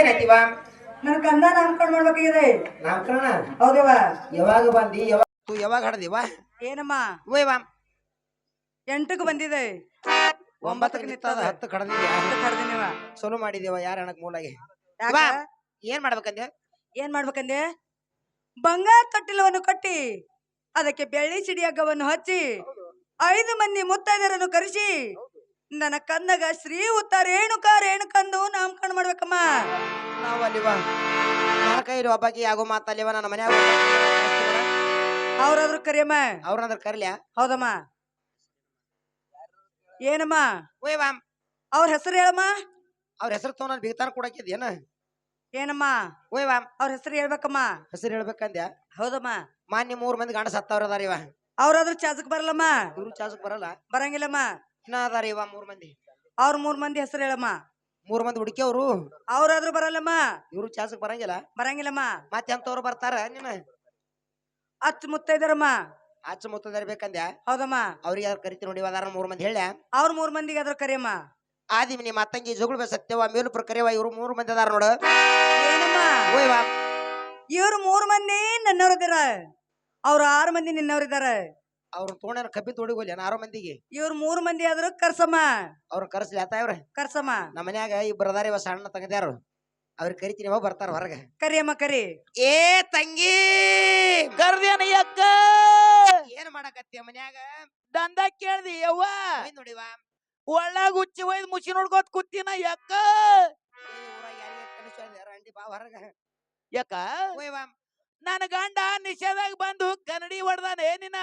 ಏನೈತಿವ ನನ್ನ ಕಂದ ನಾಮಕರಣ ಮಾಡ್ಬೇಕಾಗಿದೆ. ನಾಮಕರಣ ಹೌದವ. ಯಾವಾಗ ಬಂದಿ ಯಾವಾಗ ಹಡದಿವ ಏನಮ್ಮ ಓಯ್ವಾ 8ಕ್ಕೆ ಬಂದಿದೆ. 9ಕ್ಕೆ ನಿಂತದ 10 ಕಡದಿದ್ಯಾ ಕಡ್ದಿನಿವ. ಚಲೋ ಮಾಡಿದೇವ ಯಾರ ಹಣಕ್ ಮೂಲಾಗಿ ಯಾಕ ಏನ್ ಮಾಡ್ಬೇಕಂದೆ ಏನ್ ಮಾಡ್ಬೇಕಂದೆ ಬಂಗಾರ ತೊಟ್ಟಿಲವನ್ನು ಕಟ್ಟಿ ಅದಕ್ಕೆ ಬೆಳ್ಳಿ ಸಿಡಿಯಗ್ಗವನ್ನು ಹಚ್ಚಿ 5 ಮಂದಿ ಮುತ್ತೈದರನ್ನು ಕರೆಸಿ ನನ್ನ ಕಂದಗ ಶ್ರೀ ಉತ್ತ ರೇಣುಕಂದು ನಾಮಕರಣ ಮಾಡ್ಬೇಕಮ್ಮ. ನಾವು ಅಲ್ಲಿವ ನನ್ನ ಕೈಲಿ ಒಬ್ಬಾಕಿ ಆಗೋ ಮಾತಲ್ಲಿವ ನನ್ನ ಮನ್ಯಾಗ ಅವ್ರಾದ್ರು ಕರಿಯಮ್ಮ. ಅವ್ರನ್ನ ಕರ್ಲ್ಯಾ ಹೌದಮ್ಮ. ಏನಮ್ಮ ಓಯ್ವಾ ಅವ್ರ ಹೆಸರು ಹೇಳಮ್ಮ. ಅವ್ರ ಹೆಸರು ತಗೊಂಡ್ ನಾನು ಬೀಗ್ತಾನ ಕೊಡಕಿದ್ಯೇನ ಏನಮ್ಮ ಓಯ್ವಾ ಅವ್ರ ಹೆಸರು ಹೇಳ್ಬೇಕಮ್ಮ. ಹೆಸರು ಹೇಳ್ಬೇಕಂದ್ಯಾ ಹೌದಮ್ಮ. ಮಾನ್ಯ 3 ಮಂದಿ ಗಂಡ ಸತ್ತವ್ರ ಅದಾರಿವ. ಅವ್ರಾದ್ರು ಚಾಚಕ್ ಬರಲ್ಲಮ್ಮ. ಇವ್ರು ಚಾಸಕ್ ಬರಲ್ಲ ಬರಂಗಿಲ್ಲಮ್ಮ. ಇನ್ನ ಅದಾರಿವ 3 ಮಂದಿ. ಅವ್ರ 3 ಮಂದಿ ಹೆಸರು ಹೇಳಮ್ಮ. 3 ಮಂದಿ ಹುಡುಕಿಯವ್ರು ಅವ್ರಾದ್ರು ಬರಲ್ಲಮ್ಮ. ಇವ್ರು ಚಾಸಕ್ ಬರಂಗಿಲ್ಲ ಬರಂಗಿಲ್ಲಮ್ಮ. ಮತ್ತೆ ಅಂತವ್ರು ಬರ್ತಾರ ನಿನ್ನ ಅಚ್ಚ ಮುತ್ತೈದರಮ್ಮ. ಆಚೆ ಮುತ್ತದಾರ ಬೇಕಂದ್ಯಾ ಹೌದಮ್ಮ. ಅವ್ರಿಗೆ ಯಾರು ಕರಿತಿ ನೋಡಿ ಅದಾರ 3 ಮಂದಿ ಹೇಳ್ಯ ಅವ್ರ 3 ಮಂದಿಗೆ ಅದ್ರ ಕರಿಯಮ್ಮ. ಆದಿವಿ ನಿಮ್ಮ ಅತ್ತಂಗಿ ಜಗುಳು ಸತ್ಯವ ಮೇಲುಪುರ ಕರಿಯವ ಇವ್ರು 3 ಮಂದಿ ಅದಾರ ನೋಡು ಏನಮ್ಮ ಓಯ್ವಾ ಇವ್ರು 3 ಮಂದಿ ನನ್ನವ್ರದಿರ. ಅವ್ರು 6 ಮಂದಿ ನಿನ್ನವ್ರಿದಾರ. ಅವ್ರ ತೋಣ ಕಬ್ಬಿ ತೋಡಿಗೋಲಿ 6 ಮಂದಿಗೆ ಇವ್ರು 3 ಮಂದಿ ಆದ್ರು ಕರ್ಸಮ್ಮ. ಅವ್ರ ಕರ್ಸ್ಲಿ ಆತ ಇವ್ರ ಕರ್ಸಮ್ಮ. ನಮ್ಮ ಮನ್ಯಾಗ ಇಬ್ಬರು ಅದಾರ ಇವ ಸಣ್ಣ ತಂಗದ್ಯಾರು ಅವ್ರಿಗೆ ಕರಿತೀನಿ ಅವ ಬರ್ತಾರ ಹೊರಗ. ಕರಿಯಮ್ಮ ಕರಿ. ಏ ತಂಗಿ ಕರ್ದೇನ ಯಕ್ಕ ಏನ್ ಮಾಡಕತ್ತಿ ಮನ್ಯಾಗ ದಂದ ಕೇಳ್ದಿ ಯವ್ವ ನೋಡಿವಾ ಒಳ್ಳಾಗ ಉಚ್ಚಿ ಒಯ್ದು ಮುಚ್ಚಿ ನೋಡ್ಕೋತ ಕೂತಿನ ಯಕ್ಕ ಊರಾಗ ಯಾರಿಗೆ ಕನಿಷ್ಠ ಅಂಡಿ ಬಾ ಹೊರಗ ಯಕ್ಕ ಓಯ್ವಾ ನನ್ನ ಗಂಡ ನಿಷೇಧಾಗ ಬಂದು ಕನ್ನಡಿ ಹೊಡ್ದಾನೆ ನಿನ್ನ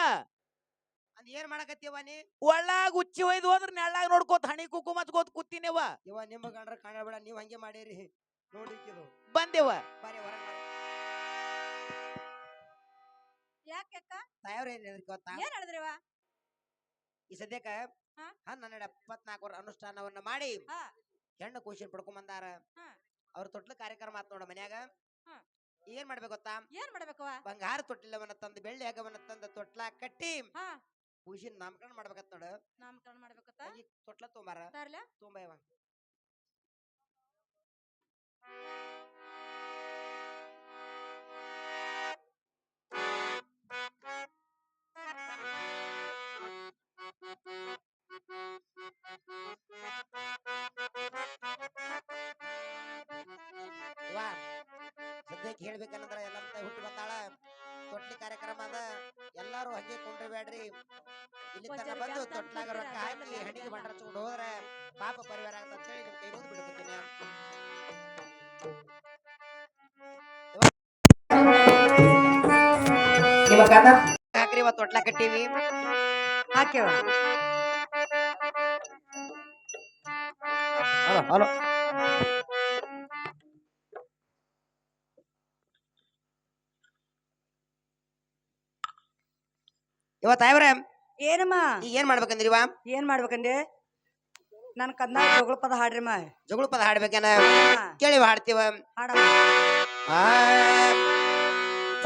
ಅಂದ್ ಏನ್ ಮಾಡಕತ್ತೀವ ನೀ ಒಳ್ಳಾಗ ಉಚ್ಚಿ ಒಯ್ದು ಹೋದ್ರ ನೆಳ್ಳಾಗ ನೋಡ್ಕೋತ ಹಣಿ ಕುಕ್ಕು ಮಚ್ಕೋತ ಕೂತಿನೇವ ಇವ ನಿಮ್ಮ ಗಂಡ್ರ ಕಾಣಬೇಡ ನೀವ್ ಹಂಗೆ ಮಾಡೀರಿ ನೋಡಿಕ್ಕಿದು ಬಂದೇವ ಬಾರಿ ಹೊರಗ ಯಾಕೆಕ್ಕ ತಾಯವ್ರ ಏನ್ ಗೊತ್ತಾ ಏನ್ ಹೇಳಿದ್ರಿವ. ಈ ಸದ್ಯಕ್ಕ 12 ಅನುಷ್ಠಾನವನ್ನ ಮಾಡಿ ಹೆಣ್ಣು ಖುಷಿ ಪಡ್ಕೊಂಡ್ ಬಂದಾರ. ಅವ್ರ ತೊಟ್ಲ ಕಾರ್ಯಕ್ರಮ ಆತ್ ನೋಡ ಮನ್ಯಾಗ. ಏನ್ ಮಾಡ್ಬೇಕು ಗೊತ್ತಾ ಏನ್ ಮಾಡ್ಬೇಕವ ಬಂಗಾರ ತೊಟ್ಟಿಲವನ್ನ ತಂದು ಬೆಳ್ಳಿ ಹಗ್ಗವನ್ನ ತಂದು ತೊಟ್ಲ ಕಟ್ಟಿ ಖುಷಿ ನಾಮಕರಣ ಮಾಡ್ಬೇಕತ್ ನೋಡು. ನಾಮಕರಣ ಮಾಡ್ಬೇಕತ್ತ ತೊಟ್ಲ ತೊಂಬಾರ ತೊಂಬಯವ ಸದ್ಯಕ್ಕೆ ಹೇಳ್ಬೇಕಂದ್ರ ಎಲ್ಲ ಹುಟ್ಟಿ ಬಂದಾಳ. ತೊಟ್ಲಿ ಕಾರ್ಯಕ್ರಮ ಅದ ಎಲ್ಲಾರು ಹಂಗೆ ಕೊಂಡ್ರಬೇಡ್ರಿ. ಇಲ್ಲಿ ತನ ಬಂದು ತೊಟ್ಲಾಗ ರೊಕ್ಕ ಹಾಕಿ ಹಣಿಗೆ ಬಂಡ ಹಚ್ಕೊಂಡು ಹೋದ್ರೆ ಪಾಪ ಪರಿವಾರ ಆಗತ್ತ ಹೇಳಿ ನಿಮ್ ಕೈ ಮುಂದೆ ಬಿಡ್ಕೊತೀನಿ. ಹಾಕ್ರಿ ಇವತ್ತು ತೊಟ್ಲ ಕಟ್ಟೀವಿ ಹಾಕ್ಯವ. ಹಲೋ ಇವತ್ತ ಆಯ್ವ್ರೆ ಏನಮ್ಮ ಈಗ ಏನ್ ಮಾಡ್ಬೇಕಂದ್ರಿವಾ ಏನ್ ಮಾಡ್ಬೇಕಂದೆ ನನ್ ಕಂದ ಜೋಗಳ ಪದ ಹಾಡ್ರಿಮ್ಮ. ಜಗಳು ಪದ ಹಾಡ್ಬೇಕೇನ ಕೇಳಿವ ಹಾಡ್ತೀವ. ಹಾಡಮ್ಮ.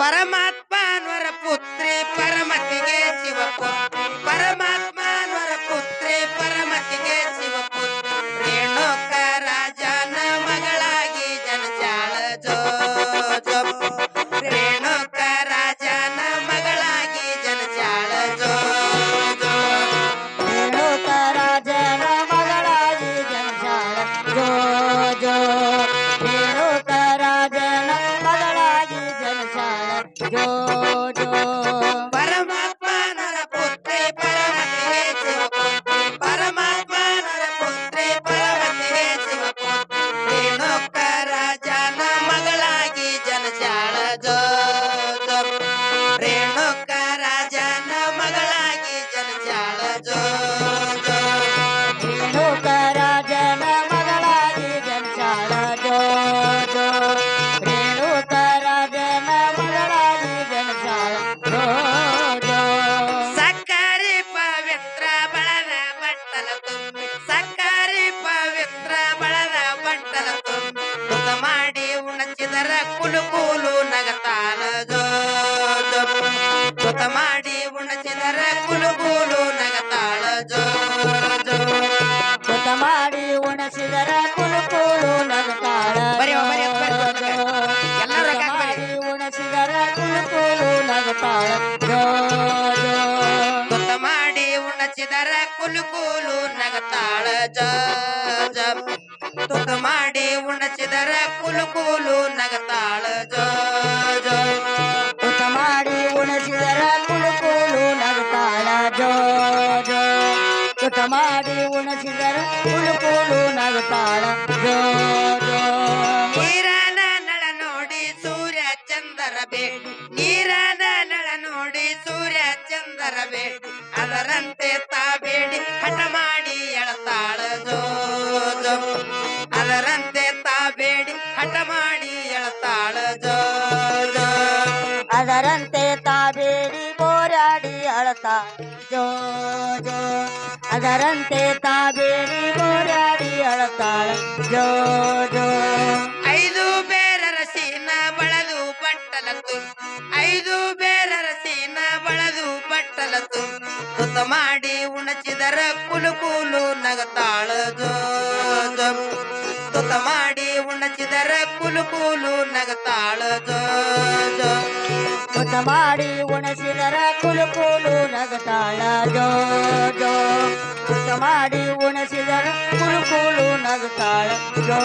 ಪರಮಾತ್ಮನವರ ಪುತ್ರಿ ಪರಮತಿಗೆ ಶಿವಪುತ್ರಿ ಪರಮಾತ್ಮನವರ ಪುತ್ರಿ ಪರಮತಿಗೆ ಶಿವಪುತ್ರಿ ರೇಣುಕ ರಾಜನ ಮಗಳಾಗಿ ಜನಜಾಳ ಜೋ ಜೋ ರೇಣುಕ ರಾಜನ ಮಗಳಾಗಿ ಜನಜಾಳ ಜೋ ಜೋ ರೇಣುಕ ರಾಜನ ಮಗಳಾಗಿ ಜನಜಾಳ ಜೋ ಜೋ ರೇಣುಕ ರಾಜನ ಮಗಳಾಗಿ ಜನಜಾಳ ಜೋ ಜೋ ಪರಮಾತ್ಮನವರ ಪುತ್ರಿ ಪರಮತಿಗೆ ಶಿವಪುತ್ರಿ ಪರಮಾತ್ಮನವರ ಪುತ್ರಿ ಪರಮತಿಗೆ ಶಿವಪುತ್ರಿ ರೇಣುಕ ರಾಜನ ಮಗಳಾಗಿ ಜನಜಾಳ ಜೋ ಜೋ ರೇಣುಕ ರಾಜನ ಮಗಳಾಗಿ ಜನಜಾಳ ಜೋ ಜೋ ರೇಣುಕ ರಾಜನ ಮಗಳಾಗಿ ಜನಜಾಳ ಜೋ ಜೋ ರೇಣುಕ ರಾಜನ ಮಗಳಾಗಿ ಜನಜಾಳ ಜೋ ಜೋ ಸಕ್ಕರೆ ಪವಿತ್ರ ಬಳದ ಬಟ್ಟಲ ತುಂಬಿ ಸಕ್ಕರೆ ಪವಿತ್ರ ಬಳದ ಬಟ್ಟಲ ತುಂಬಿ ತುತ ಮಾಡಿ ಉಣಚಿದರ ಕುಲು ಕುಲು ನಗತಾನ ಜೋ ಜೋ ತುತ ಮಾಡಿ ಉಣಚಿದರ ಕುಲು ಕುಲು ನಗತಾಳ ಜೋ ಜೋ ಸುತ ಮಾಡಿ ಉಣಸಿದರ ಕುಲು ಕುಲು ನಗತಾಳ ಬರೀ ಎಳತಾಳ ಜ ಜ ತುತ್ತ ಮಾಡಿ ಉಣಚಿದರ ಕುಲು ಕುಲು ನಗತಾಳ ಜ ಜ ಊಟ ಮಾಡಿ ಉಣಿಸಿದರ ಕುಲು ಕುಲು ನಗುತ್ತಾಳ ಜೋ ಜೋ ಊಟ ಮಾಡಿ ಉಣಿಸಿದರ ಕುಲು ಕುಲು ನಗುತ್ತಾಳ ಜೋ ಜೋ ನೀರನ ನಳ ನೋಡಿ ಸೂರ್ಯ ಚಂದರ ಬೇಡಿ ನೀರನ ನಳ ನೋಡಿ ಸೂರ್ಯ ಚಂದರ ಬೇಡಿ ಅದರಂತೆ ತಾ ಬೇಡಿ ಹಠ ಮಾಡಿ ಎಳತಾಳ ಜೋ ಜೋ ಅದರಂತೆ ತಾ ಬೇಡಿ ಹಠ ಮಾಡಿ ಎಳತಾಳ ಜೋ ಜೋ ಅದರಂತೆ ತಾಬೇಡಿ ಬೋರಾಡಿ ಅಳತಾ ಜೋ ಜೋ ಅದರಂತೆ ತಾಬೇಡಿ ಬೋರಾಡಿ ಅಳತಾಳ ಜೋ ಜೋ ಐದು ಬೇರರ ಸೀನ ಬಳದು ಬಟ್ಟಲತ್ತು ಐದು ಬೇರರ ಸೀನ ಬಳದು ಬಟ್ಟಲತ್ತು ತುತ್ತ ಮಾಡಿ ಉಣಚಿದರ ಕುಲು ಕುಲು ನಗತಾಳ ಜೋ ಜೋ ತುತ್ತ ಮಾಡಿ ಉಣಚಿದರ ಕುಲು ಕುಲು ನಗತಾಳ ಜೋ ಜೋ ಊಟ ಮಾಡಿ ಉಣಿಸಿದರ ಕುಲು ಕುಲು ನಗುತ್ತಾಳ ಜೋ ಜೋ ಊಟ ಮಾಡಿ ಉಣಿಸಿದರ ಕುಲು ಕುಲು ನಗುತ್ತಾಳ ಜೋ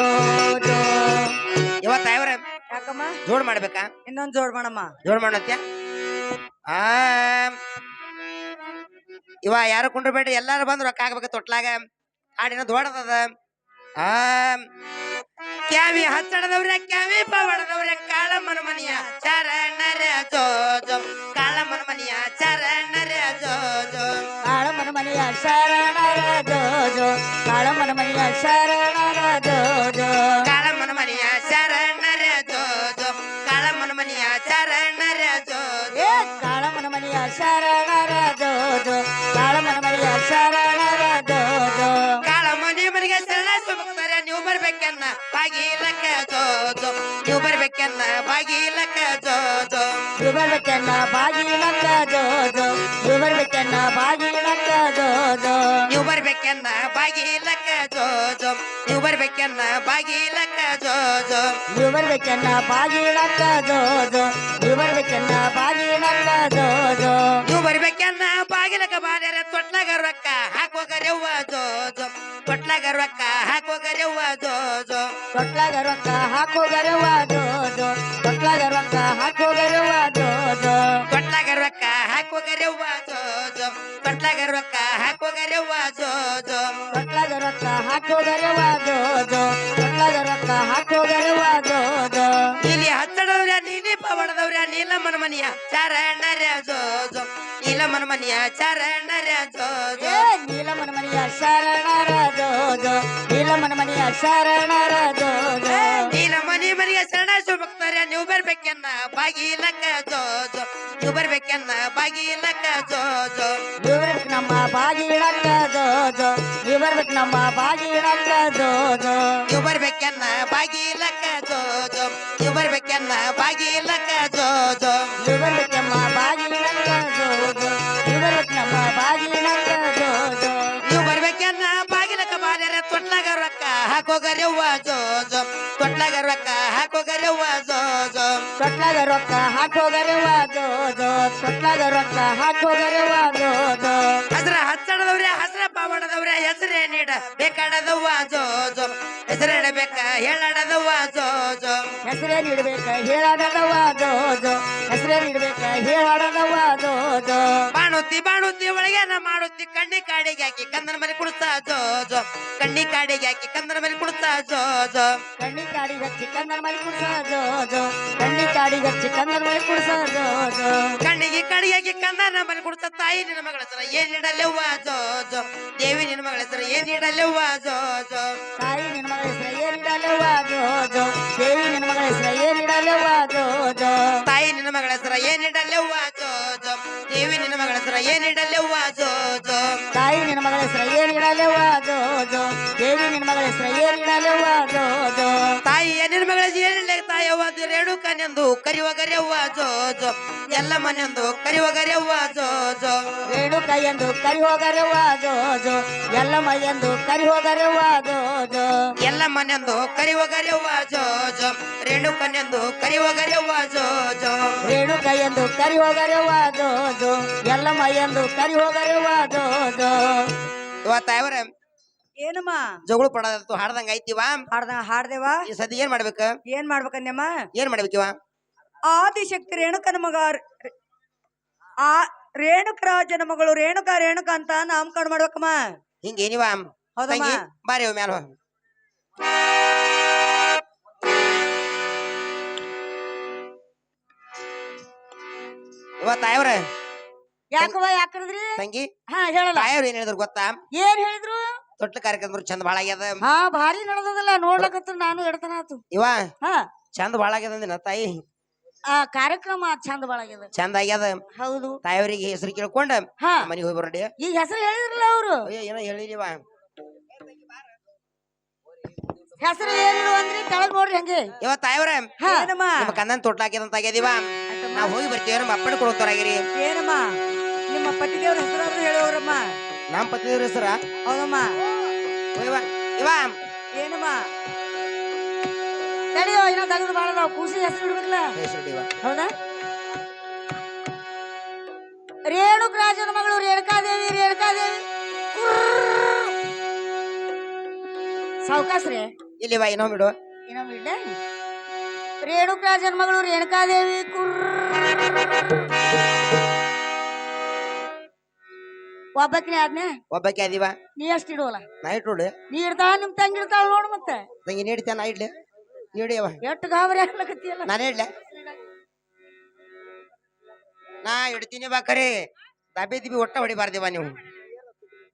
ಜೋ ಇವತ್ತ ಇವ್ರ ಯಾಕಮ್ಮ ಜೋಡ್ ಮಾಡ್ಬೇಕಾ ಇನ್ನೊಂದ್ ಜೋಡ್ ಮಾಡಮ್ಮ ಜೋಡ್ ಮಾಡತ್ಯ ಆ ಇವ ಯಾರು ಕುಂಡ್ರ ಬೇಡ್ರಿ ಎಲ್ಲಾರು ಬಂದ್ರು ರೊಕ್ಕ ಹಾಕ್ಬೇಕ ತೊಟ್ಲಾಗ ಹಾಡಿನ ದೊಡ್ಡದದ ಆ ಕ್ಯಾವಿ ಹಚ್ಚಡದವ್ರ ಕ್ಯಾವಿ ಪವಡದವ್ರ ಕಾಳಮ್ಮನ ಮನಿಯ ಚರಣರ ಜೋ ಜೋ ಕಾಳಮ್ಮನ ಮನಿಯ ಚರಣರ ಜೋ ಜೋ ಕಾಳಮ್ಮನ ಮನೆಯ ಶರಣರ ಜೋ ಜೋ ಕಾಳಮ್ಮನ ಮನೆಯ ಶರಣರ ಜೋ ಜೋ ಕಾಳಮ್ಮನ ಮನಿಯ ಶರಣರ ಜೋ ಜೋ ಕಾಳಮ್ಮನ ಮನಿಯ ಚರಣರ ಜೋ ಏ ಕಾಳಮ್ಮನ ಮನೆಯ ಶರಣರ ಜೋ ಜೋ ಕಾಳಮ್ಮನ ಮನೆಯ ಶರಣರ ಜೋ ಜೋ ಕಾಳಮ್ಮನಿ ಮನಿಗೆ ಶರಣ ಸುಮಕ್ತಾರೆ ನೀವು ಬರ್ಬೇಕನ್ನ ಬಾಗಿಲಕ್ಕ ಜೋ ಜೋ ನೀವು ಬರ್ಬೇಕನ್ನ ಬಾಗಿಲಕ್ಕ ಜೋ ಜೋ ಇಬರ್ಬೇಕನ್ನ ಬಾಗಿಲಕ್ಕ ಜೋ ಜೋ ಇಬರ್ಬೇಕನ್ನ ಬಾಗಿಲಕ್ಕ ಜೋ ಜೋ ನೀವು ಬರ್ಬೇಕನ್ನ ಬಾಗಿಲಕ್ಕ ಜೋ ಜೋ ನೀವು ಬರ್ಬೇಕನ್ನ ಬಾಗಿಲಕ್ಕ ಜೋ ಜೋ ಇಬರ್ಬೇಕನ್ನ ಬಾಗಿಲಕ್ಕ ಜೋ ಜೋ ಇಬರ್ಬೇಕನ್ನ ಬಾಗಿಲಕ್ಕ ಜೋ ಜೋ ನೀವು ಬರ್ಬೇಕನ್ನ ಬಾಗಿಲಕ್ಕ ಬಾಡ್ಯಾರ ತೊಟ್ಲಾಗ ರೊಕ್ಕ ಹಾಕೋಗರೆವ್ವ ಜೋ ಜೋ ತೊಟ್ಲಾಗ ರೊಕ್ಕ ಹಾಕೋಗರೆವ್ವ ಜೋ ಜೋ ತೊಟ್ಲಾಗ ರೊಕ್ಕ ಹಾಕೋಗರವ ಜೋ ಜೋ ತೊಟ್ಲಾಗ ರೊಕ್ಕ ಹಾಕೋಗರವ ಜೋ ಜೋ ತೊಟ್ಲಾಗ ರೊಕ್ಕ ಹಾಕೋಗರೆವ್ವ ಜೋ ಜೋ ತೊಟ್ಲಾಗ ರೊಕ್ಕ ಹಾಕೋಗರೆವ್ವ ಜೋ ಜೋ ತೊಟ್ಲಾಗ ರೊಕ್ಕ ಹಾಕೋಗರವ ಜೋ ಜೋ ತೊಟ್ಲಾಗ ರೊಕ್ಕ ಹಾಕೋಗರವ ಜೋ ಜೋ ಇಲ್ಲಿ ಹತ್ತಡದವ್ರ ನೀಲಿ ಪವಡದವ್ರ ನೀಲಮ್ಮನ ಮನಿಯ ಚರಣರ ಜೋ ಜೋ ನೀಲಮ್ಮನ ಮನಿಯ ಚರಣರ ಜೋ ಜೋ ಏ ನೀಲಮ್ಮನ ಮನೆಯ ಶರಣರ ಜೋ ಜೋ ನೀಲಮ್ಮನ ಮನೆಯ ಶರಣರ ಜೋ ಜೋ ನೀಲಮ್ಮನಿ ಮನಿಯ ಶರಣ ಭಕ್ತರ ನೀವು ಬರ್ಬೇಕನ್ನ ಬಾಗಿಲಕ್ಕ ಜೋ ಜೋ ನೀವು ಬರ್ಬೇಕನ್ನ ಬಾಗಿಲಕ್ಕ ಜೋ ಜೋ ಇವ್ರಿಗೆ ನಮ್ಮ ಬಾಗಿಲಕ್ಕ ಜೋ ಜೋ ಇವ್ರಿಗೆ ನಮ್ಮ ಬಾಗಿಲಕ್ಕ ಜೋ ಜೋ ನೀವು ಬರ್ಬೇಕನ್ನ ಬಾಗಿಲಕ್ಕ ಜೋ ಜೋ ನೀವು ಬರ್ಬೇಕನ್ನ ಬಾಗಿಲಕ್ಕ ಜೋ ಜೋ ಇವ್ರಿಗೆ ನಮ್ಮ ಬಾಗಿಲಕ್ಕ ಜೋ ಜೋ ಇವ್ರಿಗೆ ನಮ್ಮ ಬಾಗಿಲಕ್ಕ ಜೋ ಜೋ ನೀವು ಬರ್ಬೇಕನ್ನ ಬಾಗಿಲಕ್ಕ ಬಾರ್ಯಾರ ತೊಟ್ಲಾಗ ರೊಕ್ಕ ಹಾಕೋಗರೆವ್ವ ಜೋ ಜೋ ತೊಟ್ಲಾಗ ರೊಕ್ಕ ಹಾಕೋಗರೆವ್ವ ಜೋ ಜೋ ತೊಟ್ಲಾಗ ರೊಕ್ಕ ಹಾಕೋಗರವ ಜೋ ಜೋ ತೊಟ್ಲಾಗ ರೊಕ್ಕ ಹಾಕೋಗರವ ಜೋ ಜೋ ಹಸ್ರ ಹಚ್ಚಡದವ್ರೆ ಹಸ್ರ ಪಾವಡದವ್ರೆ ಹೆಸರೇ ನೀಡ ಬೇಕಾಡದವ್ವ ಜೋ ಜೋ ಹೆಸರಿಡಬೇಕ ಹೇಳಾಡದವ್ವ ಜೋ ಜೋ ಹೆಸರೇ ನೀಡ್ಬೇಕ ಹೇಳಾಡದವ ಜೋ ಜೋ ಹೆಸರೇ ನೀಡ್ಬೇಕ ಹೇಳಾಡದವ ಜೋ ಜೋ ಬಾಣುತ್ತಿ ಬಾಣುತ್ತಿ ಒಳಗೇನ ಮಾಡುತ್ತಿ ಕಣ್ಣಿ ಕಾಡಿಗೆ ಹಾಕಿ ಕಂದನ ಮನೆ ಕುಡಿಸ್ತಾ ಜೋ ಜೋ ಕಣ್ಣಿ ಕಾಡಿಗೆ ಹಾಕಿ ಕಂದನ ಮನೆ ಕುಡಿಸ್ತಾ ಜೋ ಜೋ ಕಣ್ಣಿ ಕಾಡಿಗ ಚಿಕ್ಕಂದರ ಮನೆ ಕುಡ್ಸ ಜೋ ಜೋ ಕಣ್ಣಿ ಕಾಡಿಗ ಚಿಕ್ಕಂದರ ಮನೆ ಕುಡ್ಸ ಜೋ ಜೋ ಕಣ್ಣಿಗೆ ಕಾಡಿಗೆ ಹಾಕಿ ಕಂದನ ಮನೆ ಕುಡಿಸ್ತಾ ತಾಯಿ ನಿನ್ನ ಮಗಳ ಹೆಸರ ಏನ್ ಇಡಲೆವ್ವ ಜೋ ಜೋ ದೇವಿ ನಿನ್ನ ಮಗಳ ಹೆಸರ ಏನ್ ಇಡಲೆವ್ವ ಜೋ ಜೋ ತಾಯಿ ನಿನ್ನ ಮಗಳ ಹೆಸರ ಏನಿಡಲೆವ್ವ ಜೋ ಜೋ ದೇವಿ ನಿನ್ನ ಮಗಳ ಹೆಸರ ಏನಿಡಲೆವ್ವ ಜೋ ಜೋ ತಾಯಿ ನಿನ್ನ ಮಗಳ ಹೆಸರ ಏನ್ ಇಡಲೆವ್ವ ಜೋ ಜೋ ದೇವಿ ನಿನ್ನ ಮಗಳ ಹೆಸರ ಏನ್ ಇಡಲೆವ್ವ ಜೋ ಜೋ ತಾಯಿ ನಿನ್ನ ಮಗಳ ಹೆಸರ ಏನಿಡಲೆವ್ವ ಜೋ ಜೋ ದೇವಿ ನಿನ್ನ ಮಗಳ ಹೆಸರ ಏನಿಡಲೆವ್ವ ಜೋ ಜೋ ತಾಯಿ ನಿನ್ನ ಮಗಳ ಏನಿಲ್ಲ ತಾಯವ್ವ ರೇಣು ಕನೆಂದು ಕರಿವಗರೆವ್ವ ಜೋ ಜೋ ಎಲ್ಲ ಮನೆಂದು ಕರಿವಗರೆವ್ವ ಜೋ ಜೋ ರೇಣುಕ ಎಂದು ಕರಿ ಹೋಗರೆವ್ವ ಜೋ ಜೋ ಎಲ್ಲ ಮೈಯೆಂದು ಕರಿ ಹೋಗರೆವ್ವ ಜೋ ಜೋ ಎಲ್ಲ ಮನೆಂದು ಕರಿವಗರೆವ್ವ ಜೋ ಜೋ ರೇಣು ಕನೆಂದು ಕರಿವಗರೆವ್ವ ಜೋ ಜೋ ರೇಣುಕ ಎಂದು ಕರಿ ಹೋಗರೆವ್ವ ಜೋ ಜೋ ಎಲ್ಲ ಮೈಯೆಂದು ಕರಿ ಹೋಗರೆವ್ವ ಜೋ ಜೋ ಇವತ್ತ ಅವ್ರ ಏನಮ್ಮ ಜಗಳು ಪಡೋದಂತೂ ಹಾಡ್ದಂಗ ಐತಿವ. ಹಾಡ್ದೇವ ಈ ಸದ್ಯ ಏನ್ ಮಾಡ್ಬೇಕ? ಏನ್ ಮಾಡ್ಬೇಕನ್ಯಮ್ಮ? ಏನ್ ಮಾಡ್ಬೇಕಿವ? ಆದಿಶಕ್ತಿ ರೇಣುಕನ ಮಗ ಆ ರೇಣುಕರಾಜನ ಮಗಳು ರೇಣುಕ ಅಂತ ನಾಮಕರಣ ಮಾಡ್ಬೇಕಮ್ಮ. ಹಿಂಗೇನಿವ? ಹೌದಮ್ಮ. ತಂಗಿ ಬಾರಿ ಮ್ಯಾಲ ಇವ ತಾಯವ್ರ. ಯಾಕವ ಯಾಕಂದ್ರಿ? ತಂಗಿ ಹಾ ಹೇಳಲ್ಲ. ತಾಯವ್ರ ಏನ್ ಹೇಳಿದ್ರು ಗೊತ್ತಾ? ಏನ್ ಹೇಳಿದ್ರು? ತೊಟ್ಲ ಕಾರ್ಯಕ್ರಮ ಚಂದ ಬಾಳ ಆಗ್ಯದ. ಹಾ ಭಾರಿ ನಡೆದದಲ್ಲ ನೋಡ್ಲಕತ್ರ ನಾನು ಎಡತನ ಆತು. ಇವ ಹಾ ಚಂದ ಬಾಳ ಆಗ್ಯದ ಅಂದಿನ ತಾಯಿ. ಆ ಕಾರ್ಯಕ್ರಮ ಚಂದ ಬಾಳಾಗ್ಯದ. ಚಂದ ಆಗ್ಯದ. ಹೌದು. ತಾಯವ್ರಿಗೆ ಹೆಸರು ಕೇಳ್ಕೊಂಡ ಹಾ ಮನೆಗೆ ಹೋಗಿ ಬರೋಡಿ. ಈಗ ಹೆಸರು ಹೇಳಿದ್ರಲ್ಲ ಅವ್ರು. ಅಯ್ಯೋ ಏನೋ ಹೇಳಿದೀವ. ಹೆಸರು ಏನು ಅಂದ್ರಿ ಕೆಳಗ್ ನೋಡ್ರಿ ಹಂಗೆ. ಇವ ತಾಯವ್ರ ಹಾ ಏನಮ್ಮ ನಿಮ್ಮ ಕಣ್ಣನ್ ತೊಟ್ಲ ಹಾಕಿದಂತ ಆಗ್ಯದಿವ. ನಾವ್ ಹೋಗಿ ಬರ್ತೀವಿ. ನಮ್ಮ ಅಪ್ಪನ ಕೊಡೋತಾರಾಗಿರಿ. ಏನಮ್ಮ ನಿಮ್ಮ ಪತಿದೇವ್ರ ಹೆಸರಾದ್ರು ಹೇಳೋರಮ್ಮ. ನಮ್ಮ ಪತಿದೇವ್ರ ಹೆಸರ ಹೌದಮ್ಮ. ಇವ ಇವ ಏನಮ್ಮ ತಡಿಯೋ ಇನ್ನೂ ತೆಗೆದು ಬಾಳಲ್ಲ ಕೂಸಿ ಹೆಸರು ಇಡ್ಬೇಕಲ್ಲ. ಹೆಸರು ಇವ. ಹೌದಾ? ರೇಣುಕರಾಜನ ಮಗಳು ರೇಣುಕಾದೇವಿ ಸಾವುಕಾಸ್ರೆ ಇಲ್ಲಿವ ಇನ್ನೊಮ್ಮೆ ಬಿಡು. ಇನ್ನೊಮ್ಮೆ ಇಡ್ಲೆ. ರೇಣುಕರಾಜನ ಮಗಳು ರೇಣುಕಾದೇವಿ ಒಬ್ಬಕಿನೇ ಆದ್ನೆ. ಒಬ್ಬಕ್ಕೆ ಅದಿವ. ನೀ ಅಷ್ಟು ಇಡುವಲ್ಲ. ನಾ ಇಟ್ಟು ನೀ ಇಡ್ತಾಳ ನಿಮ್ ತಂಗಿ ಇಡ್ತಾಳ ನೋಡು ಮತ್ತೆ. ತಂಗಿ ನೀಡ್ತೇನೆ. ನಾ ಇಡ್ಲಿ ನೀಡಿಯವ. ಎಷ್ಟು ಗಾಬರಿ ಆಗ್ಲಕತ್ತಿಯಲ್ಲ. ನಾನು ಇಡ್ಲೆ. ನಾ ಇಡ್ತೀನಿ ಬಾ ಕರಿ. ದಬಿ ದಿಬಿ ಒಟ್ಟ ಹೊಡಿಬಾರ್ದಿವ ನೀವು.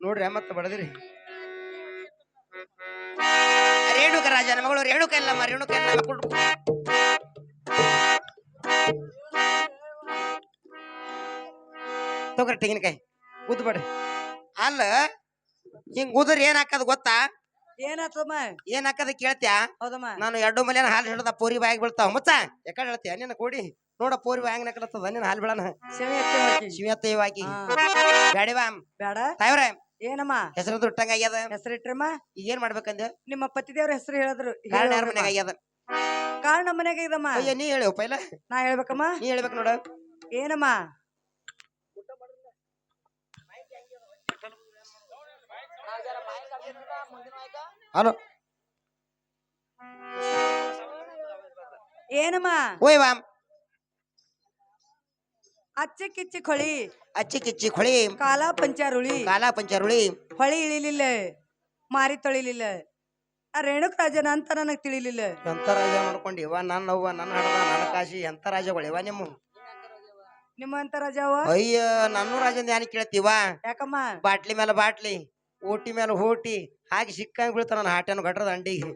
ನೋಡ್ರಿ ಮತ್ತೆ ಬಡದ್ರಿ. ರೇಣುಕ ರಾಜನ ಮಗಳು ರೇಣುಕ ಇಲ್ಲಮ್ಮ. ರೇಣುಕ ಇಲ್ಲ ತಗೋರಿ ತೆಂಗಿನಕಾಯಿ ಉದ್ ಬಿಡ್ರಿ. ಅಲ್ಲ ಹಿಂಗ್ ಉದ್ರ ಏನ್ ಹಾಕದ್ ಗೊತ್ತಾ? ಏನಾತಮ್ಮ? ಏನ್ ಹಾಕದ ಕೇಳ್ತ್ಯಾ? ಹೌದಮ್ಮ. ನಾನು ಎರಡು ಮಲೆನ ಹಾಲು ಹಿಡ್ದ ಪೋರಿ ಬಾಯಿಗೆ ಬೀಳ್ತಾವ. ಮುಚ್ಚ ಯಾಕಡೆ ಹೇಳ್ತೀಯ ನಿನ್ನ ಕೋಡಿ? ನೋಡ ಪೋರಿ ಬಾಯಿಗೆ ನಕಲತ್ತದ ನಿನ್ನ ಹಾಲು ಬಿಡಣ. ಶಿವತ್ತ ಇವಾಕಿ ಬ್ಯಾಡಿವಾ ಬೇಡ. ತಾಯವ್ರ ಏನಮ್ಮ ಹೆಸರು ದುಟ್ಟಂಗ ಆಗ್ಯದ. ಹೆಸರಿಟ್ರಮ್ಮ. ಈಗ ಏನ್ ಮಾಡ್ಬೇಕಂದ? ನಿಮ್ಮ ಪತಿದೇವ್ರ ಹೆಸರು ಹೇಳಿದ್ರು. ಕಾರಣ ಯಾರ ಮನ್ಯಾಗ ಆಗ್ಯದ? ಕಾರಣ ನಮ್ಮ ಮನೆಯಾಗ ಇದಮ್ಮ. ಅಯ್ಯ ನೀ ಹೇಳು ಪೈಲ. ನಾ ಹೇಳ್ಬೇಕಮ್ಮ. ನೀ ಹೇಳ್ಬೇಕು ನೋಡ. ಏನಮ್ಮ ಹಲೋ ಏನಮ್ಮ ಓಯ್ ವಾಮ್ ಅಚ್ಚಿ ಕಿಚ್ಚಿ ಹೊಳಿ ಅಚ್ಚಿ ಕಿಚ್ಚಿ ಹೊಳಿ ಕಾಲ ಪಂಚಾರುಳಿ ಕಾಲ ಪಂಚರುಳಿ ಹೊಳಿ ಇಳಿಲಿಲ್ಲ ಮಾರಿ ತೊಳಿಲಿಲ್ಲ. ಆ ರೇಣುಕ ರಾಜನ ಅಂತ ನನಗ್ ತಿಳಿಲಿಲ್ಲ. ಎಂತ ರಾಜ ನೋಡ್ಕೊಂಡಿವ. ನನ್ನ ಅವ್ವ ನನ್ನ ಹಡದ ನನ್ನ ಕಾಶಿ ಎಂತ ರಾಜಗಳಿವ ನಿಮ್ಮ. ನಿಮ್ಮಂತ ರಾಜವ. ಅಯ್ಯ ನನ್ನ ರಾಜಂದ ಏನ್ ಕೇಳ್ತೀವ? ಯಾಕಮ್ಮ? ಬಾಟ್ಲಿ ಮೇಲೆ ಬಾಟ್ಲಿ ಓಟಿ ಮೇಲೆ ಓಟಿ ಹಾಕಿ ಸಿಕ್ಕಂಗ್ ಬೀಳ್ತಾನ ನನ್ನ ಹಾಟೆನು ಗಟ್ರದ ಅಂಡಿಗೆ.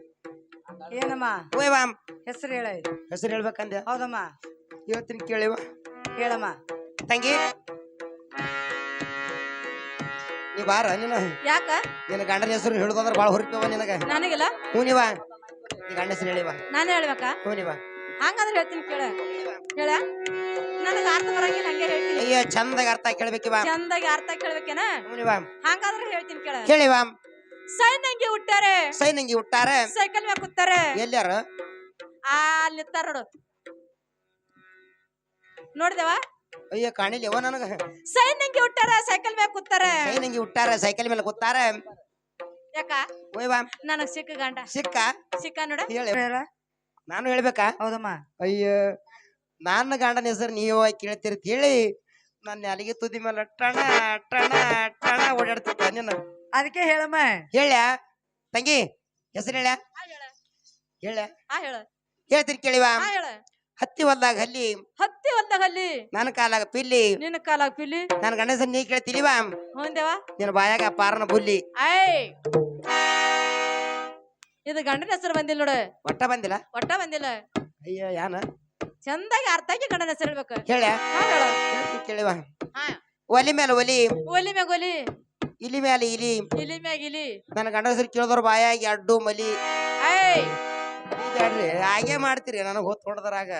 ಏನಮ್ಮ ಓಯ್ ವಾಮ್ ಹೆಸರು ಹೇಳ. ಹೆಸರು ಹೇಳ್ಬೇಕಂದೆ. ಹೌದಮ್ಮ ಹೇಳ್ತೀನಿ ಕೇಳಿವ. ಹೇಳಮ್ಮ. ತಂಗಿ ನೀ ಬಾರ. ನೀನ ಯಾಕ ನಿನ್ನ ಗಂಡನ ಹೆಸರು ಹೇಳುದಂದ್ರ ಬಾಳ ಹುರ್ಕವ ನಿನಗ. ನನಗಿಲ್ಲ. ಹ್ಞೂ ನೀವ ನೀ ಗಂಡ ಹೆಸರು ಹೇಳಿವ. ನಾನು ಹೇಳ್ಬೇಕಾ? ಹ್ಞೂ ನೀವ. ಹಂಗಂದ್ರೆ ಹೇಳ್ತೀನಿ ಕೇಳ. ಹೇಳ ನನಗ ಅರ್ಥ ಬರಂಗಿಲ್ಲ ಹಂಗೆ ಹೇಳ್ತೀನಿ. ಅಯ್ಯ ಚಂದಾಗ ಅರ್ಥ ಕೇಳ್ಬೇಕಿವ. ಚಂದಾಗಿ ಅರ್ಥ ಕೇಳ್ಬೇಕೇನ? ಹ್ಞೂ ನೀವ. ಹಂಗಾದ್ರೆ ಹೇಳ್ತೀನಿ ಕೇಳ. ಕೇಳಿವ. ಸೈನಂಗಿ ಹುಟ್ಟಾರೆ ಸೈನಂಗಿ ಹುಟ್ಟಾರ. ಸೈಕಲ್ ಮ್ಯಾಗ ಕೂತಾರೆ. ಎಲ್ಲಾರ ಅಲ್ಲಿ ಇರ್ತಾರ ನೋಡು. ನೋಡಿದವ? ಅಯ್ಯ ಕಾಣಿಲ್ವ ನನಗ. ಸೈನಂಗಿ ಹುಟ್ಟಾರ ಸೈಕಲ್ ಮ್ಯಾಗ ಕೂತಾರೆ. ಸೈನಂಗಿ ಹುಟ್ಟಾರ ಸೈಕಲ್ ಮೇಲೆ ಕೂತಾರ. ಯಾಕ? ಓಯ್ ವಾಮ್ ನನಗ್ ಸಿಕ್ಕ ಗಂಡ ಸಿಕ್ಕ ಸಿಕ್ಕ ನೋಡ. ಹೇಳಿ. ಹೇಳ. ನಾನು ಹೇಳ್ಬೇಕಾ? ಹೌದಮ್ಮ. ಅಯ್ಯ ನನ್ನ ಗಂಡನ ಹೆಸರು ನೀವು ಕೇಳ್ತಿರ್ತ ಹೇಳಿ ನನ್ನ ಅಲ್ಲಿಗೆ ತುದಿ ಮೇಲೆ ಟಣ ಟಣ ಟಣ ಓಡಾಡ್ತಿದ್ದ ನಿನ್ನ. ಅದಕ್ಕೆ ಹೇಳಮ್ಮ. ಹೇಳ್ಯಾ ತಂಗಿ ಹೆಸರು ಹೇಳ್ಯಾ? ಹೇಳ್ಯಾ? ಹೇಳ ಹೇಳ್ತೀರಿ ಕೇಳಿವ. ಹೇಳ. ಹತ್ತಿ ಹೊಲ್ದಾಗ ಹಲ್ಲಿ ಹತ್ತಿ ಹೊಲ್ದಾಗ ಅಲ್ಲಿ ನನ್ನ ಕಾಲಾಗ ಪಿಲ್ಲಿ ನಿನ್ನ ಕಾಲಾಗ ಪಿಲಿ. ನನ್ನ ಗಂಡನ ಹೆಸರು ನೀ ಕೇಳ್ತಿಲಿವ. ಹೌದೇವ? ನಿನ್ನ ಬಾಯಾಗ ಪಾರನ ಬುಲ್ಲಿ. ಐ ಇದು ಗಂಡನ ಹೆಸರು ಬಂದಿಲ್ಲ ನೋಡು. ಒಟ್ಟ ಬಂದಿಲ್ಲ. ಒಟ್ಟ ಬಂದಿಲ್ಲ. ಅಯ್ಯ ಯಾನ ಚಂದಾಗಿ ಅರ್ಥ ಆಗಿ ಗಂಡನ ಹೆಸರು ಹೇಳ್ಬೇಕು. ಹೇಳ್ಯಾ? ಹೇಳ. ಹೇಳ್ತೀನಿ ಕೇಳಿವ. ಹಾ ಒಲಿ ಮೇಲೆ ಒಲಿ ಒಲಿ ಮ್ಯಾಗ ಒಲಿ ಇಲಿ ಮೇಲೆ ಇಲಿ ಇಲಿ ಮ್ಯಾಗ ಇಲಿ. ನನ್ನ ಗಂಡನ ಹೆಸರು ಕೇಳಿದವ್ರ ಬಾಯಾಗಿ ಅಡ್ಡು ಮಲಿ. ಐ ಬ್ಯಾಡ್ರಿ ಹಾಗೆ ಮಾಡ್ತೀರಿ ನನಗ್ ಹೊತ್ತು ಹೊಡೆದ್ರಾಗ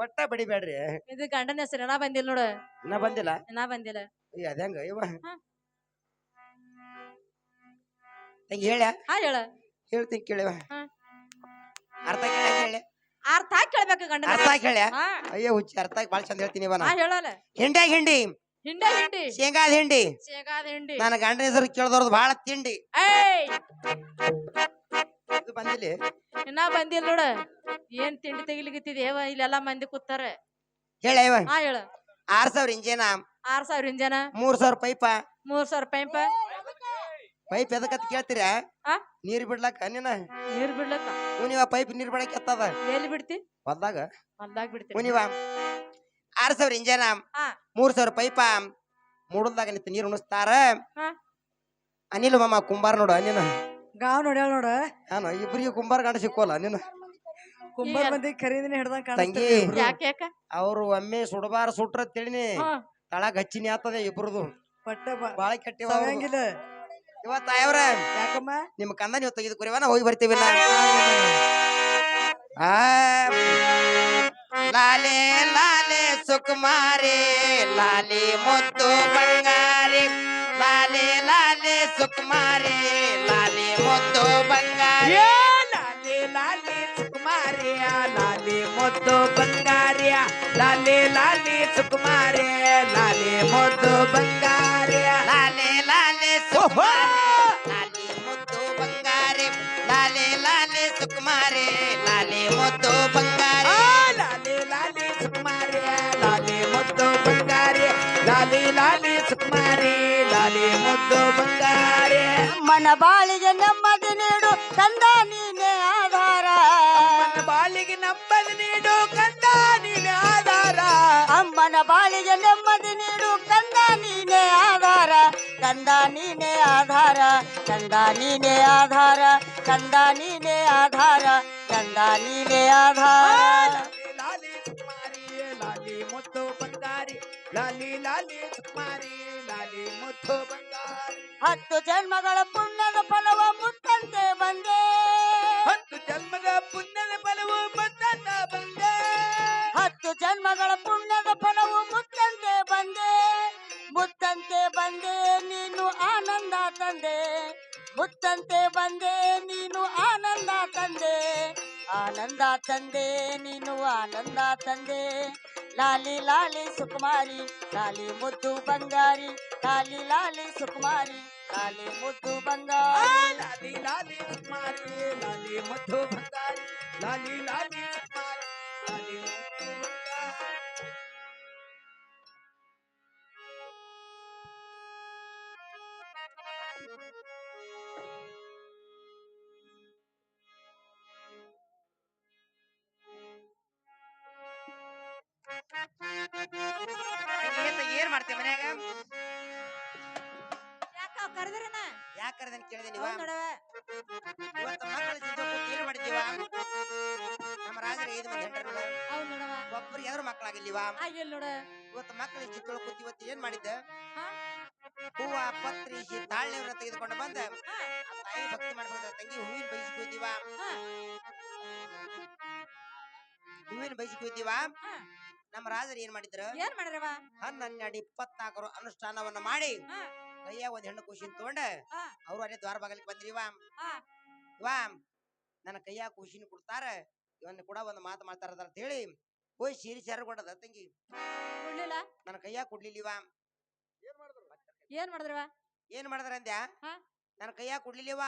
ಒಟ್ಟ ಬಡಿಬ್ಯಾಡ್ರಿ. ಇದು ಗಂಡನ ಹೆಸರು ನಾ ಬಂದಿಲ್ಲ ನೋಡು. ಇನ್ನ ಬಂದಿಲ್ಲ. ನಾ ಬಂದಿಲ್ಲ. ಅದಂಗ ಇವ ಹಾ. ತಂಗಿ ಹೇಳ್ಯಾ? ಹೇಳ. ಹೇಳ್ತೀನಿ ಕೇಳಿವ. ಹಾ. ಅರ್ಥ ಕೇಳ ಹೇಳಿ. ಅರ್ಥ ಆಗಿ ಕೇಳ್ಬೇಕು ಗಂಡನ ಅರ್ಥ ಕೇಳ್ಯಾ? ಹಾ ಅಯ್ಯ ಹುಚ್ಚಿ ಅರ್ಥ ಬಾಳ ಚಂದ ಹೇಳ್ತೀನಿ ಇವ. ಹೇಳಲ್ಲ. ಹಿಂಡ್ಯಾಗ ಹಿಂಡಿ ಹಿಂಡೆ ಹಿಂಡಿ ಶೇಂಗಾದ ಹಿಂಡಿ ಶೇಂಗಾದ ಹಿಂಡಿ ನನ್ನ ಗಂಡನ ಹೆಸರು ಕೇಳ್ದವ್ರದ್ದು ಬಹಳ ತಿಂಡಿ ಏಯ್ ಇದು ಬಂದಿಲ್ಲ ಇನ್ನ ಬಂದಿಲ್ಲ ನೋಡ ಏನ್ ತಿಂಡಿ ತೆಗಿಲಿಕತ್ತಿದೇವ ಇಲ್ಲೆಲ್ಲಾ ಮಂದಿ ಕೂತಾರ ಹೇಳ ಇವ ಹಾ ಹೇಳ 6,000 ಇಂಜಿನ 6,000 ಇಂಜನ 3,000 ಪೈಪ 3,000 ಪೈಪ ಪೈಪ್ ಎದಕ್ಕಂತ ಕೇಳ್ತೀರ ಆ ನೀರ್ ಬಿಡ್ಲಕ್ಕ ನೀನ ನೀರ್ ಬಿಡ್ಲಕ್ಕ ನೀವ ಪೈಪ್ ನೀರ್ ಬಿಡಕ್ಕೆ ಎತ್ತದ ಎಲ್ಲಿ ಬಿಡ್ತಿ ಹೊಲ್ದಾಗ ಹೊಲ್ದಾಗ ಬಿಡ್ತಿ ನೀವ 6,000 ಇಂಜನ ಹಾ 3,000 ಪೈಪ ಮೂಡಲ್ದಾಗ ನಿಂತು ನೀರು ಉಣಿಸ್ತಾರ ಹಾ ಅನಿಲ್ ಮಾಮ ಕುಂಬಾರ ನೋಡು ನೀನು ಗಾವ್ ನೋಡ್ಯಾಳ ನೋಡ ನಾನು ಇಬ್ರಿಗೆ ಕುಂಬಾರ ಗಂಡ ಸಿಕ್ಕೋಲ್ಲ ನೀನು ಕುಂಬಾರ ಮಂದಿ ಖರೀದಿನ ಹಿಡ್ದಂಗ ತಂಗಿ ಕಾಣಿಸ್ತೀರಿ ಯಾಕೆ ಯಾಕ ಅವ್ರು ಒಮ್ಮೆ ಸುಡಬಾರ ಸುಟ್ರ ತಿಳಿನಿ ಹಾ ತಳಗ ಹಚ್ಚಿನಿ ಆತದೆ ಇಬ್ರದು ಪಟ್ಟ ಬಾಳ ಕೆಟ್ಟಿವ ಸವಂಗಿಲ್ಲ ಇವತ್ತ ಅವ್ರ ಯಾಕಮ್ಮ ನಿಮ್ಮ ಕಂದ ನೀವು ತೆಗೆದು ಕುರಿವನ ಹೋಗಿ ಬರ್ತೀವಿ ಲಾಲೆ ಲಾಲೆ ಸುಕುಮಾರಿ ಲಾಲಿ ಮುತ್ತು ಬಂಗಾರಿ ಲಾಲೆ ಲಾಲೆ ಸುಕುಮಾರಿ ಲಾಲಿ ಮುತ್ತು ಬಂಗಾರಿ ಲಾಲಿ ಲಾಲಿ ಸುಕುಮಾರಿಯ ಲಾಲಿ ಮುದ್ದು ಬಂಗಾರಿಯ ಲಾಲಿ ಲಾಲಿ ಸುಕುಮಾರಿಯ ಲಾಲಿ ಮುದ್ದು ಬಂಗಾರಿಯ ಲಾಲೆ ಲಾಲೆ ಸುಕುಮಾರಿ ಲಾಲಿ ಮುತ್ತು ಬಂಗಾರಿ ಲಾಲೆ ಲಾಲೆ ಸುಕುಮಾರಿ ಲಾಲಿ ಮುತ್ತು ಬಂಗಾರಿ ಲಾಲಿ ಲಾಲಿ ಸುಕುಮಾರಿಯ ಲಾಲಿ ಮುದ್ದು ಬಂಗಾರಿ ಲಾಲಿ ಲಾಲಿ ಸುಕುಮಾರಿ ಲಾಲಿ ಮುದ್ದು ಬಂಗಾರಿ ಮನ ಬಾಳಿಗೆ ನೆಮ್ಮದಿ ನೀಡು ಕಂದ ನೀನೆ ಆಧಾರ ಅಮ್ಮನ ಬಾಳಿಗೆ ನಂಬದು ನೀಡು ಕಂದ ನೀನೆ ಆಧಾರ ಅಮ್ಮನ ಬಾಳಿಗೆ ನೆಮ್ಮದಿ ನೀಡು ಕಂದ ನೀನೆ ಆಧಾರ ಕಂದ ನೀನೆ ಆಧಾರ ಕಂದ ನೀನೆ ಆಧಾರ ಕಂದ ನೀನೆ ಆಧಾರ ಕಂದ ನೀನೆ ಆಧಾರ ಲಾಲಿ ಸುಕುಮಾರಿ ಲಾಲಿ ಮುದ್ದು ಬಂಗಾರಿ ಲಾಲಿ ಲಾಲಿ ಸುಕುಮಾರಿ ಲಾಲಿ ಮುದ್ದು ಬಂಗಾರಿ 10 ಜನ್ಮಗಳ ಪುಣ್ಯದ ಫಲವ ಮುತ್ತಂತೆ ಬಂದೆ 10 ಜನ್ಮದ ಪುಣ್ಯದ ಫಲವು ಮುತ್ತಂತ ಬಂದೆ 10 ಜನ್ಮಗಳ ಪುಣ್ಯದ ಫಲವು ಮುತ್ತಂತೆ ಬಂದೆ ಮುತ್ತಂತೆ ಬಂದೆ ನೀನು ಆನಂದ ತಂದೆ ಮುತ್ತಂತೆ ಬಂದೆ ನೀನು ಆನಂದ ತಂದೆ ಆನಂದ ತಂದೆ ನೀನು ಆನಂದ ತಂದೆ ಲಾಲಿ ಲಾಲಿ ಸುಕುಮಾರಿ ಲಾಲಿ ಮುದ್ದು ಬಂಗಾರಿ ಲಾಲಿ ಲಾಲಿ ಸುಕುಮಾರಿ ಲಾಲಿ ಮುದ್ದು ಬಂಗಾರಿ ಲಾಲಿ ಲಾಲಿ ಸುಕುಮಾರಿ ಲಾಲಿ ಮುದ್ದು ಬಂಗಾರಿ ಲಾಲಿ ಲಾಲಿ ಸುಕುಮಾರಿ ಲಾಲಿ ಮುದ್ದು ಬಂಗಾರಿ ಏನ್ ಮಾಡ್ತೇವೆ ಮನ್ಯಾಗ ಯಾಕ ಕರೆದ್ರನ ಯಾಕೆ ಕರೆದನ್ ಕೇಳಿದೆ ನೀವ ನೋಡವ ಇವತ್ತು ಮಕ್ಕಳ ಜೊತೆ ಕೂತು ಏನ್ ಮಾಡಿದೀವ ನಮ್ಮ ರಾಜರ 5 ಮಂದಿ ಹೆಂಡ್ರಲ್ಲ ಹೌದ್ ನೋಡವ ಒಬ್ಬರಿಗೆ ಯಾರು ಮಕ್ಕಳಾಗಿಲ್ಲಿವ ಆಗಿಲ್ಲ ನೋಡ ಇವತ್ತು ಮಕ್ಕಳ ಚಿತ್ತೊಳ ಕೂತಿ ಇವತ್ತು ಏನ್ ಮಾಡಿದ್ದ ಹಾ? ಹೂವ ಪತ್ರಿ ತಾಳ್ನೆಯವ್ರನ್ನ ತೆಗೆದುಕೊಂಡು ಬಂದ ಹಾ, ಆ ತಾಯಿ ಭಕ್ತಿ ಮಾಡ್ಬೇಕಾದ್ರೆ ತಂಗಿ ಹೂವಿನ ಬೈಸಿಗೆ ಹೋಯ್ತೀವ ಹಾ, ಹೂವಿನ ಬೈಸಿಗೆ ಹೋಯ್ತೀವ ಹಾ. ನಮ್ಮ ರಾಜರು ಏನ್ ಮಾಡಿದ್ರು ಏನ್ ಮಾಡ್ರವ 12 24 ಅನುಷ್ಠಾನವನ್ನ ಮಾಡಿ ಹಾ, ಕೈಯಾಗ ಒಂದ್ ಹೆಣ್ಣು ಖುಷಿನ್ ತಗೊಂಡ ಹಾ, ಅವ್ರು ಅಲ್ಲೇ ದ್ವಾರ ಬಾಗಲಿಗೆ ಬಂದ್ರಿವ ಹಾ. ವಾ ನನ್ನ ಕೈಯಾಗ ಖುಷಿನ ಕೊಡ್ತಾರ ಇವನ್ನ ಕೂಡ ಒಂದು ಮಾತು ಮಾಡ್ತಾರ ಅಂತ ಹೇಳಿ ಹೋಯ್ ಸೀರೆ ಸೇರ ಕೊಡದ ತಂಗಿ ಕೊಡ್ಲಿಲ್ಲ ನನ್ನ ಕೈಯಾಗ ಕೊಡ್ಲಿಲ್ಲಿವ ಏನ್ ಮಾಡಿದ್ರವ ಏನ್ ಮಾಡಿದ್ರ ಅಂದ್ಯಾ ಹಾ? ನನ್ನ ಕೈಯಾಗ ಕೊಡ್ಲಿಲ್ಲಿವ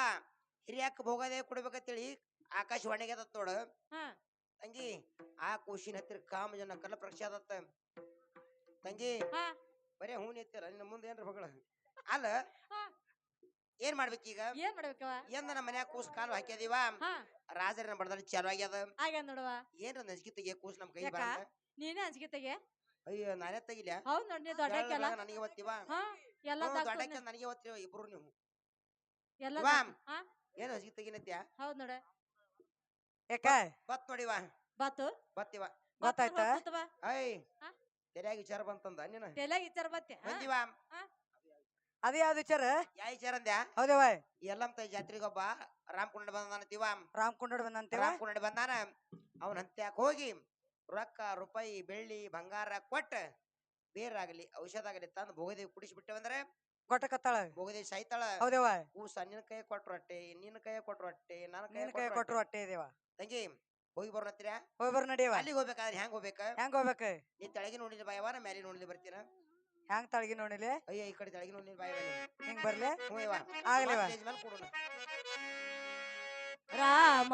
ಹಿರಿಯಾಕ ಭೋಗದೇ ಕೊಡ್ಬೇಕಂತೇಳಿ ಆಕಾಶವಾಣಿಗೆ ಅದತ್ ನೋಡು ಹಾ, ತಂಗಿ ಆ ಖುಷಿನ ಹತ್ತಿರ ಕಾಮ ಜನ ಕಲ್ಲ ಪ್ರಕ್ಷಾದತ್ತ ತಂಗಿ ಹಾ, ಬರೇ ಹೂನ್ ಎತ್ತಿರ ನಿನ್ನ ಮುಂದೆ ಏನ್ರ ಮಗಳ ಅಲ್ಲ ಹಾ. ಏನ್ ಮಾಡ್ಬೇಕೀಗ ಏನ್ ಮಾಡ್ಬೇಕವ ಎಂದ ನಮ್ಮ ಮನ್ಯಾಗ ಕೂಸ್ ಕಾಲು ಹಾಕ್ಯದಿವ ಹಾ ರಾಜರನ್ನ ಬಡದಲ್ಲಿ ಚಾಲು ಆಗ್ಯದ ಆಗ್ಯಾದ ನೋಡವ ಏನ್ರ ನಜ್ಕಿ ತೆಗಿಯ ಕೂಸ್ ನಮ್ ಕೈ ಯಾಕ? ಬರಂಗ ನೀನೇ ಅಂಜಿಕೆ ತೆಗೆ ಅಯ್ಯೋ ನಾನೇ ತೆಗಿಲ ಹೌದ್ ನೋಡ್ ನೀ ದೊಡ್ಡಕ್ಕೆಲ್ಲ ನನಗೆ ಒತ್ತಿವ ಹಾ ಎಲ್ಲ ದೊಡ್ಡಕ್ಕೆ ನನಗೆ ಒತ್ತಿವ ಇಬ್ರು ನೀವು ಎಲ್ಲ ವಾ. ಹಾ ಏನ್ ಹಸ್ಗಿ ತೆಗಿನತ್ಯ ಹೌದ್ ನೋಡ ಯಾಕ ಬತ್ ನೋಡಿವ ಬಾತು ಬತ್ತಿವ ಗೊತ್ತಾಯ್ತಾ? ಐ ಹಾ? ತೆರ್ಯಾಗ ವಿಚಾರ ಬಂತಂದ ನೀನು ತಲೆಯಾಗ ಇಚ್ಚಾರ ಬತ್ತೆ ಬಂದಿವ ಅದೇ ಯಾವ್ದು ವಿಚಾರ ಯಾ ವಿಚಾರ ಅಂದ್ಯಾ ಹೌದವ ಎಲ್ಲಮ್ ತೈ ಜಾತ್ರೆಗೊಬ್ಬ ರಾಮಕುಂಡ ಬಂದಾನಂತೀವ ರಾಮಕೊಂಡ ಬಂದಂತೀವ ರಾಮಕುಂಡ ಬಂದಾನ ಅವನ ಹತ್ಯಾಕ ಹೋಗಿ ರೊಕ್ಕ ರೂಪಾಯಿ ಬೆಳ್ಳಿ ಬಂಗಾರ ಕೊಟ್ಟ ಬೇರಾಗಲಿ ಔಷಧ ಆಗಲಿ ತಂದು ಭೋಗದೇವಿ ಕುಡಿಸ್ಬಿಟ್ಟವಂದ್ರೆ ಕೊಟ್ಟಕತ್ತಾಳ ಭೋಗದೇವಿ ಸಾಯ್ತಾಳ ಹೌದವ ಕೂಸ ನಿನ್ನ ಕೈ ಕೊಟ್ರು ಅಟ್ಟೆ ನಿನ್ನ ಕೈ ಕೊಟ್ರು ಅಟ್ಟೆ ನನ್ನ ನಿನ್ ಕೈ ಕೈ ಕೊಟ್ರು ಕೊಟ್ರು ಅಟ್ಟೆ ಇದೀವ ತಂಗಿ ಹೋಗಿ ಬರೋಣತ್ತಿರ ಹೋಗಿ ಬರ್ ನಡಿಯವ ಅಲ್ಲಿಗೆ ಹೋಗ್ಬೇಕಾದ್ರೆ ಹೆಂಗ್ ಹೋಗ್ಬೇಕ ಹೆಂಗ್ ಹೋಗ್ಬೇಕು ನೀ ತೆಳಗಿ ನೋಡಿಲಿ ಬಾಯವ ನಾ ಮ್ಯಾಲೆ ನೋಡಿಲಿ ಬರ್ತೀನ ಹ್ಯಾಂಗ್ ತಳಗಿ ನೋಡಿಲೆ ಅಯ್ಯ ಈ ಕಡೆ ತೆಳಗಿನ ನೀನ್ ಬಾಯಿ ಮೇಲೆ ಹಿಂಗ್ ಬರ್ಲೆ ಹ್ಞೂ ಇವ ಆಗ್ಲಿವ ಸ್ಟೇಜ್ ಮೇಲೆ ಕೊಡೋಣ ರಾಮ